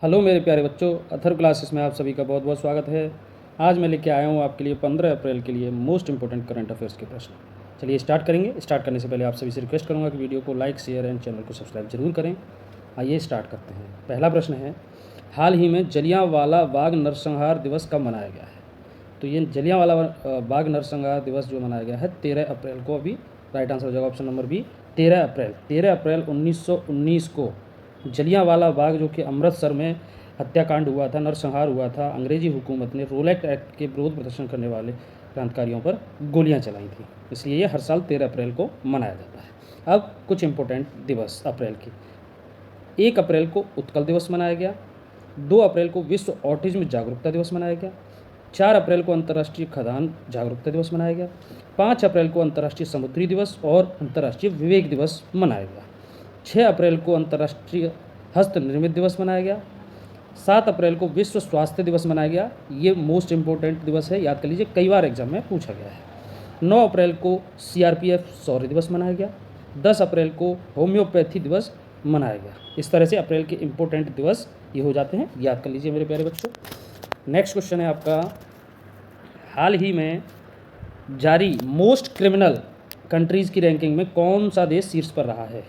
Hello मेरे प्यारे बच्चों, अथर क्लासेस में आप सभी का बहुत बहुत स्वागत है। आज मैं लेके आया हूँ आपके लिए 15 अप्रैल के लिए मोस्ट इंपॉर्टेंट करंट अफेयर्स के प्रश्न। चलिए स्टार्ट करेंगे। स्टार्ट करने से पहले आप सभी से रिक्वेस्ट करूँगा कि वीडियो को लाइक, शेयर एंड चैनल को सब्सक्राइब जरूर करें। आइए स्टार्ट करते हैं। पहला प्रश्न है, हाल ही में जलियांवाला बाग नरसंहार दिवस कब मनाया गया है? तो ये जलियांवाला बाग नरसंहार दिवस जो मनाया गया है 13 अप्रैल को। अभी राइट आंसर हो जाएगा ऑप्शन नंबर बी, 13 अप्रैल 1919 को जलियांवाला बाग, जो कि अमृतसर में हत्याकांड हुआ था, नरसंहार हुआ था, अंग्रेजी हुकूमत ने रोलैक्ट एक्ट के विरोध प्रदर्शन करने वाले क्रांतिकारियों पर गोलियां चलाई थी, इसलिए ये हर साल 13 अप्रैल को मनाया जाता है। अब कुछ इंपॉर्टेंट दिवस अप्रैल की। 1 अप्रैल को उत्कल दिवस मनाया गया। 2 अप्रैल को विश्व ऑटिज्म जागरूकता दिवस मनाया गया। 4 अप्रैल को अंतर्राष्ट्रीय खदान जागरूकता दिवस मनाया गया। 5 अप्रैल को अंतर्राष्ट्रीय समुद्री दिवस और अंतर्राष्ट्रीय विवेक दिवस मनाया गया। 6 अप्रैल को अंतर्राष्ट्रीय हस्त निर्मित दिवस मनाया गया। 7 अप्रैल को विश्व स्वास्थ्य दिवस मनाया गया। ये मोस्ट इंपॉर्टेंट दिवस है, याद कर लीजिए, कई बार एग्जाम में पूछा गया है। 9 अप्रैल को सीआरपीएफ शौर्य दिवस मनाया गया। 10 अप्रैल को होम्योपैथी दिवस मनाया गया। इस तरह से अप्रैल के इंपॉर्टेंट दिवस ये हो जाते हैं, याद कर लीजिए मेरे प्यारे बच्चों। नेक्स्ट क्वेश्चन है आपका, हाल ही में जारी मोस्ट क्रिमिनल कंट्रीज़ की रैंकिंग में कौन सा देश शीर्ष पर रहा है?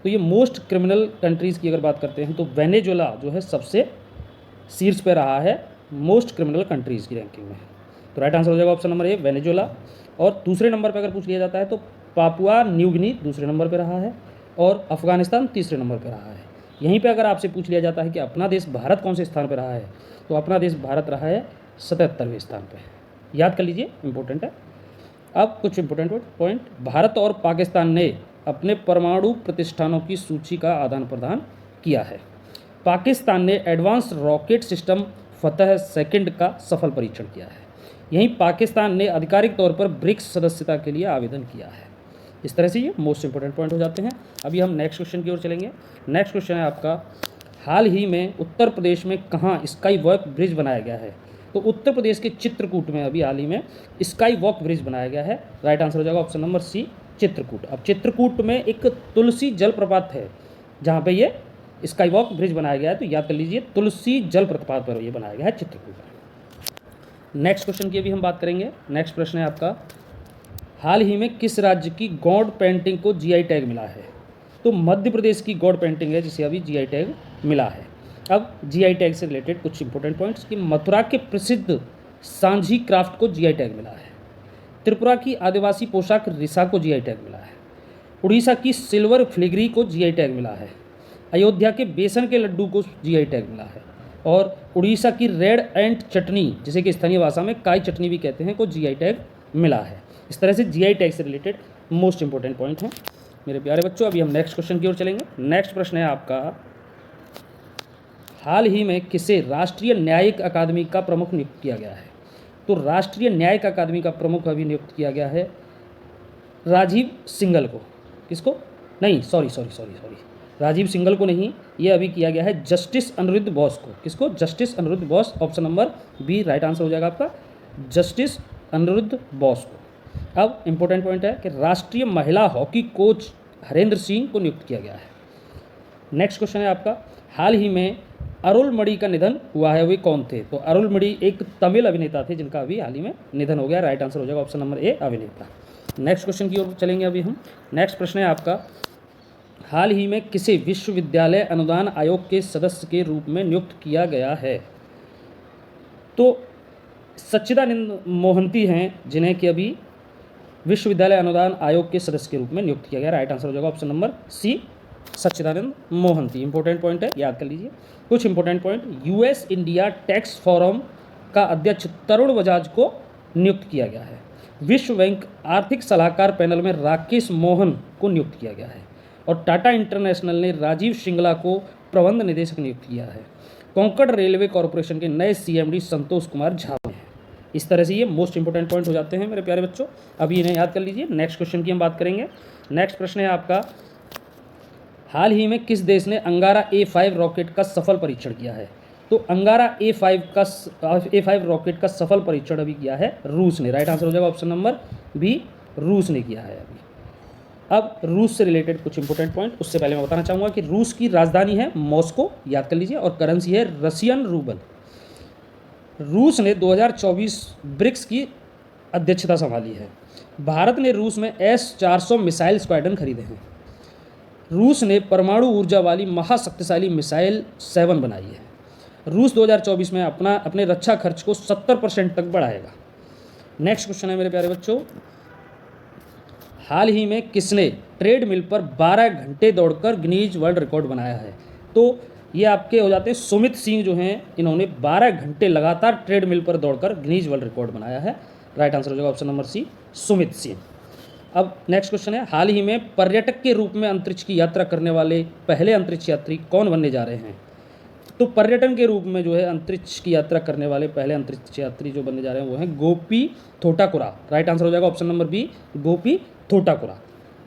तो ये मोस्ट क्रिमिनल कंट्रीज़ की अगर बात करते हैं तो वेनेजुएला जो है सबसे शीर्ष पर रहा है मोस्ट क्रिमिनल कंट्रीज़ की रैंकिंग में। तो राइट आंसर हो जाएगा ऑप्शन नंबर ए, वेनेजुएला। और दूसरे नंबर पर अगर पूछ लिया जाता है तो पापुआ न्यू गिनी दूसरे नंबर पर रहा है और अफगानिस्तान तीसरे नंबर पर रहा है। यहीं पे अगर आपसे पूछ लिया जाता है कि अपना देश भारत कौन से स्थान पर रहा है, तो अपना देश भारत रहा है 77वें स्थान पर। याद कर लीजिए, इंपॉर्टेंट है। अब कुछ इंपॉर्टेंट पॉइंट, भारत और पाकिस्तान ने अपने परमाणु प्रतिष्ठानों की सूची का आदान प्रदान किया है। पाकिस्तान ने एडवांस रॉकेट सिस्टम फतह सेकंड का सफल परीक्षण किया है। यहीं पाकिस्तान ने आधिकारिक तौर पर ब्रिक्स सदस्यता के लिए आवेदन किया है। इस तरह से ये मोस्ट इंपॉर्टेंट पॉइंट हो जाते हैं। अभी हम नेक्स्ट क्वेश्चन की ओर चलेंगे। नेक्स्ट क्वेश्चन है आपका, हाल ही में उत्तर प्रदेश में कहाँ स्काई वॉक ब्रिज बनाया गया है? तो उत्तर प्रदेश के चित्रकूट में अभी हाल ही में स्काई वॉक ब्रिज बनाया गया है। राइट आंसर हो जाएगा ऑप्शन नंबर सी, चित्रकूट। अब चित्रकूट में एक तुलसी जलप्रपात है जहाँ पे ये स्काई वॉक ब्रिज बनाया गया है, तो याद कर लीजिए तुलसी जलप्रपात पर ये बनाया गया है चित्रकूट में। नेक्स्ट क्वेश्चन की अभी हम बात करेंगे। नेक्स्ट प्रश्न है आपका, हाल ही में किस राज्य की गौड़ पेंटिंग को जीआई टैग मिला है? तो मध्य प्रदेश की गौड़ पेंटिंग है जिसे अभी जीआई टैग मिला है। अब जीआई टैग से रिलेटेड कुछ इंपॉर्टेंट पॉइंट्स कि मथुरा के प्रसिद्ध सांझी क्राफ्ट को जीआई टैग मिला है। त्रिपुरा की आदिवासी पोशाक रिसा को जीआई टैग मिला है। उड़ीसा की सिल्वर फिलिग्री को जीआई टैग मिला है। अयोध्या के बेसन के लड्डू को जीआई टैग मिला है। और उड़ीसा की रेड एंट चटनी, जिसे कि स्थानीय भाषा में काई चटनी भी कहते हैं, को जीआई टैग मिला है। इस तरह से जीआई टैग से रिलेटेड मोस्ट इंपॉर्टेंट पॉइंट हैं मेरे प्यारे बच्चों। अभी हम नेक्स्ट क्वेश्चन की ओर चलेंगे। नेक्स्ट प्रश्न है आपका, हाल ही में किसे राष्ट्रीय न्यायिक अकादमी का प्रमुख नियुक्त किया गया है? तो राष्ट्रीय न्यायिक अकादमी का प्रमुख अभी नियुक्त किया गया है राजीव सिंघल को। किसको? नहीं, सॉरी, राजीव सिंघल को नहीं, ये अभी किया गया है जस्टिस अनिरुद्ध बोस को। किसको? Justice Aniruddha Bose. Option number B right answer हो जाएगा आपका, जस्टिस अनिरुद्ध बोस को। अब इंपॉर्टेंट पॉइंट है कि राष्ट्रीय महिला हॉकी कोच हरेंद्र सिंह को नियुक्त किया गया है। नेक्स्ट क्वेश्चन है आपका, हाल ही में अरुलमणि का निधन हुआ है, वे कौन थे? तो अरुलमणि एक तमिल अभिनेता थे जिनका अभी हाल ही में निधन हो गया। राइट आंसर हो जाएगा ऑप्शन नंबर ए, अभिनेता। नेक्स्ट क्वेश्चन की ओर चलेंगे अभी हम। नेक्स्ट प्रश्न है आपका, हाल ही में किसे विश्वविद्यालय अनुदान आयोग के सदस्य के रूप में नियुक्त किया गया है? तो सच्चिदानंद मोहंती हैं जिन्हें कि अभी विश्वविद्यालय अनुदान आयोग के सदस्य के रूप में नियुक्त किया गया। राइट आंसर हो जाएगा ऑप्शन नंबर सी, सच्चिदानंद मोहंती। इंपॉर्टेंट पॉइंट है, याद कर लीजिए। कुछ important point, US India tax forum का अध्यक्ष तरुण बजाज को नियुक्त किया गया है। विश्व बैंक आर्थिक सलाहकार पैनल में राकेश मोहन को नियुक्त किया गया है। और टाटा इंटरनेशनल ने राजीव श्रृंगला को प्रबंध निदेशक नियुक्त किया है। कोंकण रेलवे कॉरपोरेशन के नए सीएमडी संतोष कुमार झा हैं। इस तरह से ये मोस्ट इंपॉर्टेंट पॉइंट हो जाते हैं मेरे प्यारे बच्चों, अभी इन्हें याद कर लीजिए। नेक्स्ट क्वेश्चन की हम बात करेंगे। नेक्स्ट प्रश्न है आपका, हाल ही में किस देश ने अंगारा A5 रॉकेट का सफल परीक्षण किया है? तो अंगारा A5 रॉकेट का सफल परीक्षण अभी किया है रूस ने। राइट आंसर हो जाएगा ऑप्शन नंबर बी, रूस ने किया है अभी। अब रूस से रिलेटेड कुछ इंपॉर्टेंट पॉइंट, उससे पहले मैं बताना चाहूँगा कि रूस की राजधानी है मॉस्को, याद कर लीजिए, और करेंसी है रशियन रूबल। रूस ने 2024 ब्रिक्स की अध्यक्षता संभाली है। भारत ने रूस में S-400 मिसाइल स्क्वाड्रन खरीदे हैं। रूस ने परमाणु ऊर्जा वाली महाशक्तिशाली मिसाइल 7 बनाई है। रूस 2024 में अपने रक्षा खर्च को 70% तक बढ़ाएगा। नेक्स्ट क्वेश्चन है मेरे प्यारे बच्चों, हाल ही में किसने ट्रेड मिल पर 12 घंटे दौड़कर गिनीज वर्ल्ड रिकॉर्ड बनाया है? तो ये आपके हो जाते हैं सुमित सिंह जो हैं, इन्होंने 12 घंटे लगातार ट्रेड मिल पर दौड़कर गिनीज वर्ल्ड रिकॉर्ड बनाया है। राइट आंसर हो जाएगा option number C, Sumit Singh. अब नेक्स्ट क्वेश्चन है, हाल ही में पर्यटक के रूप में अंतरिक्ष की यात्रा करने वाले पहले अंतरिक्ष यात्री कौन बनने जा रहे हैं? तो पर्यटन के रूप में जो है अंतरिक्ष की यात्रा करने वाले पहले अंतरिक्ष यात्री जो बनने जा रहे हैं वो हैं गोपी थोटाकुरा। राइट आंसर हो जाएगा ऑप्शन नंबर बी, गोपी थोटाकुरा।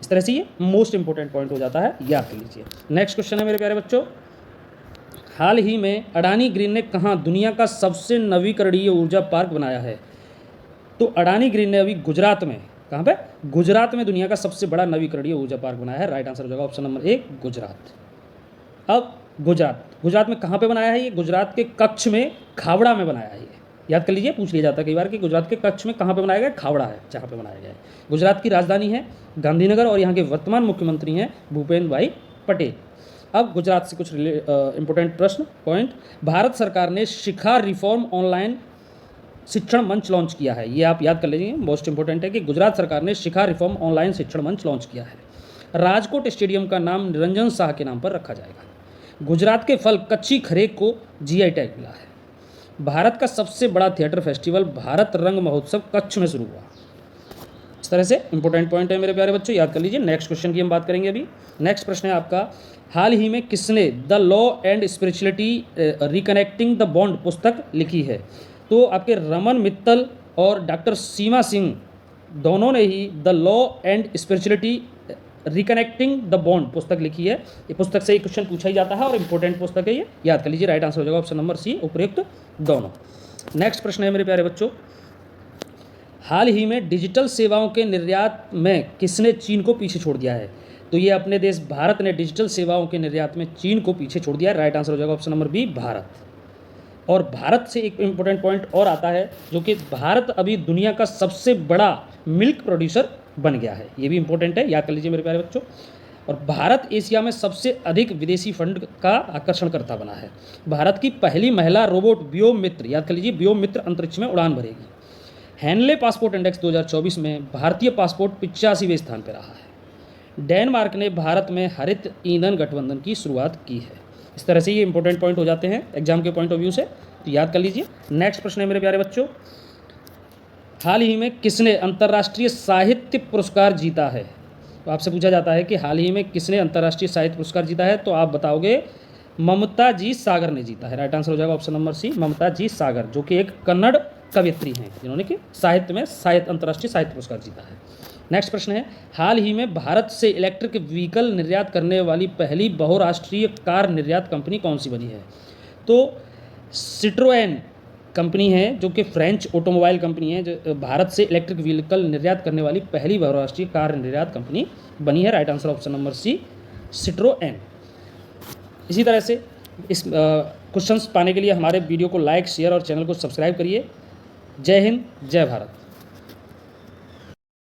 इस तरह से ये मोस्ट इंपॉर्टेंट पॉइंट हो जाता है, याद कर लीजिए। नेक्स्ट क्वेश्चन है मेरे प्यारे बच्चों, हाल ही में अडानी ग्रीन ने कहाँ दुनिया का सबसे नवीकरणीय ऊर्जा पार्क बनाया है? तो अडानी ग्रीन ने अभी गुजरात में, कहाँ पे? गुजरात में दुनिया का सबसे बड़ा नवीकरणीय ऊर्जा पार्क बनाया है। राइट आंसर हो जाएगा ऑप्शन नंबर ए, गुजरात। अब गुजरात में कहाँ पे बनाया है? ये गुजरात के कच्छ में, खावड़ा में बनाया है। ये याद कर लीजिए, पूछ लिया जाता है कई बार कि गुजरात के कच्छ में कहाँ पे बनाया गया? खावड़ा है जहाँ पे बनाया गया है। गुजरात की राजधानी है गांधीनगर और यहाँ के वर्तमान मुख्यमंत्री हैं भूपेंद्र भाई पटेल। अब गुजरात से कुछ इंपॉर्टेंट प्रश्न पॉइंट, भारत सरकार ने शिखा रिफॉर्म ऑनलाइन शिक्षण मंच लॉन्च किया है। ये आप याद कर लीजिए, मोस्ट इंपॉर्टेंट है कि गुजरात सरकार ने शिखा रिफॉर्म ऑनलाइन शिक्षण मंच लॉन्च किया है। राजकोट स्टेडियम का नाम निरंजन शाह के नाम पर रखा जाएगा। गुजरात के फल कच्ची खरेक को GI टैग मिला है। भारत का सबसे बड़ा थिएटर फेस्टिवल भारत रंग महोत्सव कच्छ में शुरू हुआ। इस तरह से इंपॉर्टेंट पॉइंट है मेरे प्यारे बच्चों, याद कर लीजिए। नेक्स्ट क्वेश्चन की हम बात करेंगे अभी। नेक्स्ट प्रश्न है आपका, हाल ही में किसने the law and spirituality reconnecting the bond पुस्तक लिखी है? तो आपके रमन मित्तल और डॉक्टर सीमा सिंह दोनों ने ही the law and spirituality reconnecting the bond पुस्तक लिखी है। ये पुस्तक से एक क्वेश्चन पूछा ही जाता है और इंपॉर्टेंट पुस्तक है ये, याद कर लीजिए। राइट आंसर हो जाएगा ऑप्शन नंबर सी, उपयुक्त दोनों। नेक्स्ट प्रश्न है मेरे प्यारे बच्चों, हाल ही में डिजिटल सेवाओं के निर्यात में किसने चीन को पीछे छोड़ दिया है? तो ये अपने देश भारत ने डिजिटल सेवाओं के निर्यात में चीन को पीछे छोड़ दिया है। राइट आंसर हो जाएगा ऑप्शन नंबर बी, भारत। और भारत से एक इंपॉर्टेंट पॉइंट और आता है, जो कि भारत अभी दुनिया का सबसे बड़ा मिल्क प्रोड्यूसर बन गया है। ये भी इंपॉर्टेंट है, याद कर लीजिए मेरे प्यारे बच्चों। और भारत एशिया में सबसे अधिक विदेशी फंड का आकर्षणकर्ता बना है। भारत की पहली महिला रोबोट व्योम मित्र, याद कर लीजिए, व्योम मित्र अंतरिक्ष में उड़ान भरेगी। हैनले पासपोर्ट इंडेक्स 2024 में भारतीय पासपोर्ट 85वें स्थान पर रहा है। डेनमार्क ने भारत में हरित ईंधन गठबंधन की शुरुआत की है। इस तरह से ये इंपॉर्टेंट पॉइंट हो जाते हैं एग्जाम के पॉइंट ऑफ व्यू से, तो याद कर लीजिए। नेक्स्ट प्रश्न है मेरे प्यारे बच्चों, हाल ही में किसने अंतर्राष्ट्रीय साहित्य पुरस्कार जीता है? तो आपसे पूछा जाता है कि हाल ही में किसने अंतर्राष्ट्रीय साहित्य पुरस्कार जीता है, तो आप बताओगे ममता जी सागर ने जीता है। राइट आंसर हो जाएगा ऑप्शन नंबर सी, ममता जी सागर, जो कि एक कन्नड़ कवयित्री हैं जिन्होंने कि साहित्य में अंतर्राष्ट्रीय साहित्य पुरस्कार जीता है। नेक्स्ट प्रश्न है, हाल ही में भारत से इलेक्ट्रिक व्हीकल निर्यात करने वाली पहली बहुराष्ट्रीय कार निर्यात कंपनी कौन सी बनी है? तो सिट्रोएन कंपनी है, जो कि फ्रेंच ऑटोमोबाइल कंपनी है, जो भारत से इलेक्ट्रिक व्हीकल निर्यात करने वाली पहली बहुराष्ट्रीय कार निर्यात कंपनी बनी है। Right answer option number C, Citroen. इसी तरह से इस क्वेश्चंस पाने के लिए हमारे वीडियो को लाइक, शेयर और चैनल को सब्सक्राइब करिए। जय हिंद, जय भारत।